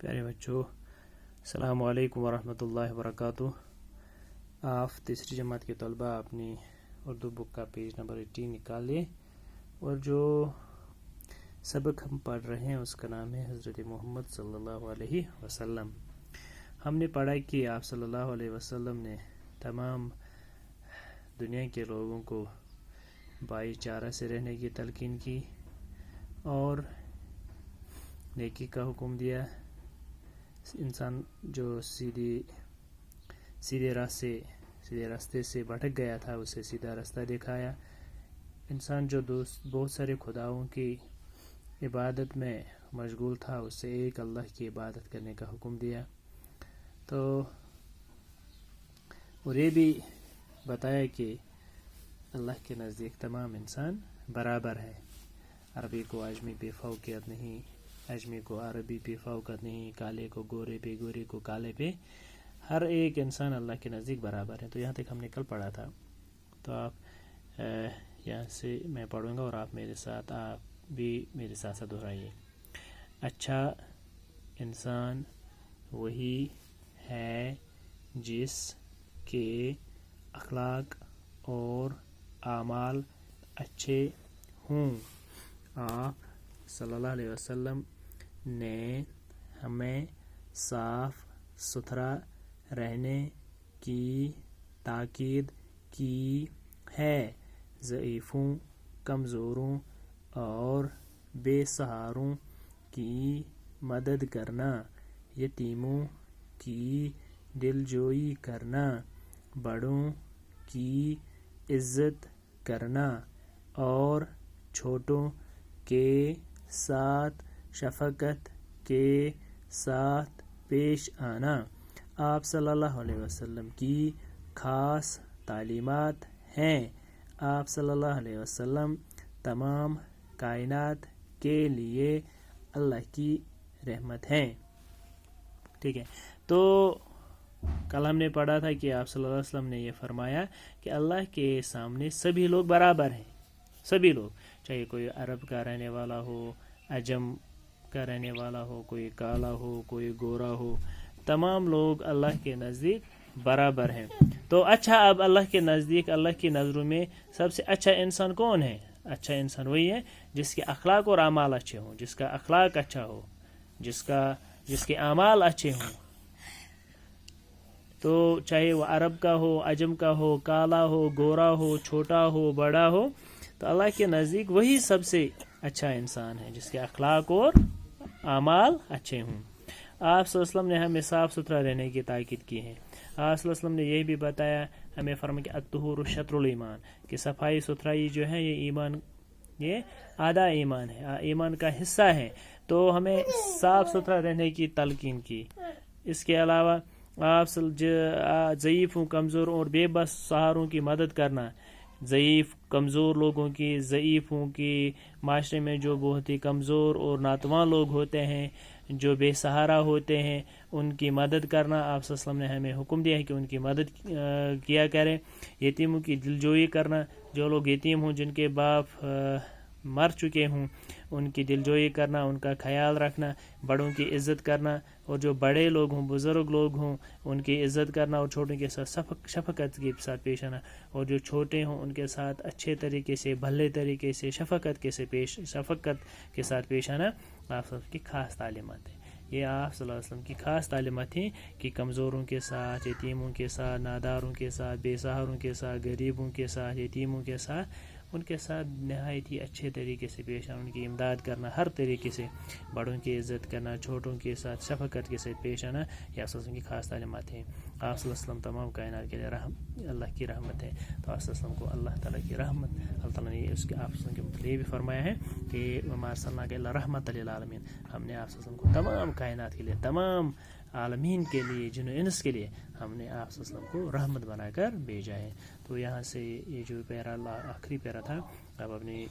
پیارے بچوں، السلام علیکم ورحمۃ اللہ وبرکاتہ۔ آپ تیسری جماعت کے طلباء اپنی اردو بک کا پیج نمبر 18 نکال لیں، اور جو سبق ہم پڑھ رہے ہیں اس کا نام ہے حضرت محمد صلی اللہ علیہ وسلم۔ ہم نے پڑھا کہ آپ صلی اللہ علیہ وسلم نے تمام دنیا کے لوگوں کو بھائی چارہ سے رہنے کی تلقین کی اور نیکی کا حکم دیا۔ انسان جو سیدھے راستے سے بھٹک گیا تھا اسے سیدھا راستہ دکھایا۔ انسان جو بہت سارے خداؤں کی عبادت میں مشغول تھا اسے ایک اللہ کی عبادت کرنے کا حکم دیا۔ تو اور یہ بھی بتایا کہ اللہ کے نزدیک تمام انسان برابر ہے۔ عربی کو اجمی پہ فوقیت نہیں، اجمی کو عربی پہ فوقیت نہیں، کالے کو گورے پہ، گورے کو کالے پہ، ہر ایک انسان اللہ کے نزدیک برابر ہے۔ تو یہاں تک ہم نے کل پڑھا تھا، تو آپ یہاں سے میں پڑھوں گا اور آپ بھی میرے ساتھ دہرائیے۔ اچھا انسان وہی ہے جس کے اخلاق اور اعمال اچھے ہوں۔ آپ صلی اللہ علیہ وسلم نے ہمیں صاف ستھرا رہنے کی تاکید کی ہے۔ ضعیفوں، کمزوروں اور بے سہاروں کی مدد کرنا، یتیموں کی دلجوئی کرنا، بڑوں کی عزت کرنا اور چھوٹوں کے ساتھ شفقت کے ساتھ پیش آنا آپ صلی اللہ علیہ وسلم کی خاص تعلیمات ہیں۔ آپ صلی اللہ علیہ وسلم تمام کائنات کے لیے اللہ کی رحمت ہیں۔ ٹھیک ہے، تو کل ہم نے پڑھا تھا کہ آپ صلی اللہ علیہ وسلم نے یہ فرمایا کہ اللہ کے سامنے سبھی لوگ برابر ہیں۔ سبھی لوگ، چاہے کوئی عرب کا رہنے والا ہو، عجم کا رہنے والا ہو، کوئی کالا ہو، کوئی گورا ہو، تمام لوگ اللہ کے نزدیک برابر ہیں۔ تو اچھا، اب اللہ کے نزدیک، اللہ کی نظروں میں سب سے اچھا انسان کون ہے؟ اچھا انسان وہی ہے جس کے اخلاق اور اعمال اچھے ہوں، جس کا اخلاق اچھا ہو، جس کے اعمال اچھے ہوں۔ تو چاہے وہ عرب کا ہو، عجم کا ہو، کالا ہو، گورا ہو، چھوٹا ہو، بڑا ہو، تو اللہ کے نزدیک وہی سب سے اچھا انسان ہے جس کے اخلاق اور اعمال اچھے ہوں۔ آپ صلی اللہ علیہ وسلم نے ہمیں صاف ستھرا رہنے کی تاکید کی ہے۔ آپ صلی اللہ علیہ وسلم نے یہ بھی بتایا، ہمیں فرمایا کہ الطہور شطر الایمان، کہ صفائی ستھرائی جو ہے یہ ایمان، یہ آدھا ایمان ہے، ایمان کا حصہ ہے۔ تو ہمیں صاف ستھرا رہنے کی تلقین کی۔ اس کے علاوہ آپ ضعیفوں، کمزوروں اور بے بس سہاروں کی مدد کرنا، ضعیف کمزور لوگوں کی، ضعیفوں کی، معاشرے میں جو بہت ہی کمزور اور ناتواں لوگ ہوتے ہیں، جو بے سہارا ہوتے ہیں، ان کی مدد کرنا۔ آپ صلی اللہ علیہ وسلم نے ہمیں حکم دیا ہے کہ ان کی مدد کیا کریں۔ یتیموں کی دلجوئی کرنا، جو لوگ یتیم ہوں، جن کے باپ مر چکے ہوں، ان کی دلجوئی کرنا، ان کا خیال رکھنا، بڑوں کی عزت کرنا، اور جو بڑے لوگ ہوں، بزرگ لوگ ہوں، ان کی عزت کرنا، اور چھوٹوں کے ساتھ شفقت کے ساتھ پیش آنا، اور جو چھوٹے ہوں ان کے ساتھ اچھے طریقے سے، بھلے طریقے سے، شفقت کے ساتھ پیش آنا آپ سب کی خاص تعلیمات ہیں۔ یہ آپ صلی اللہ علیہ وسلم کی خاص تعلیمات ہیں کہ کمزوروں کے ساتھ، یتیموں کے ساتھ، ناداروں کے ساتھ، بے سہاروں کے ساتھ، غریبوں کے ساتھ، یتیموں کے ساتھ، ان کے ساتھ نہایت ہی اچھے طریقے سے پیش آنا، ان کی امداد کرنا، ہر طریقے سے بڑوں کی عزت کرنا، چھوٹوں کے ساتھ شفقت کے ساتھ پیش آنا، یہ آپ صلی اللہ علیہ وسلم کی خاص تعلیمات ہیں۔ آپ صلی اللہ علیہ وسلم تمام کائنات کے لیے اللہ کی رحمت ہے۔ تو آپ صلی اللہ علیہ وسلم کو اللہ تعالیٰ کی رحمت، اللہ تعالیٰ نے اس کے آپ صلی اللہ علیہ وسلم کے متعلق یہ بھی فرمایا ہے کہ وما ارسلناک الا رحمۃ للعالمین، ہم نے آپ صلی اللہ علیہ وسلم کو تمام کائنات کے لیے، تمام عالمین کے لیے، جن و انس کے لیے ہم نے آپ صلی اللہ علیہ وسلم کو رحمت بنا کر بھیجا ہے۔ تو یہاں سے یہ جو پیرا آخری پیرا تھا، اب اپنی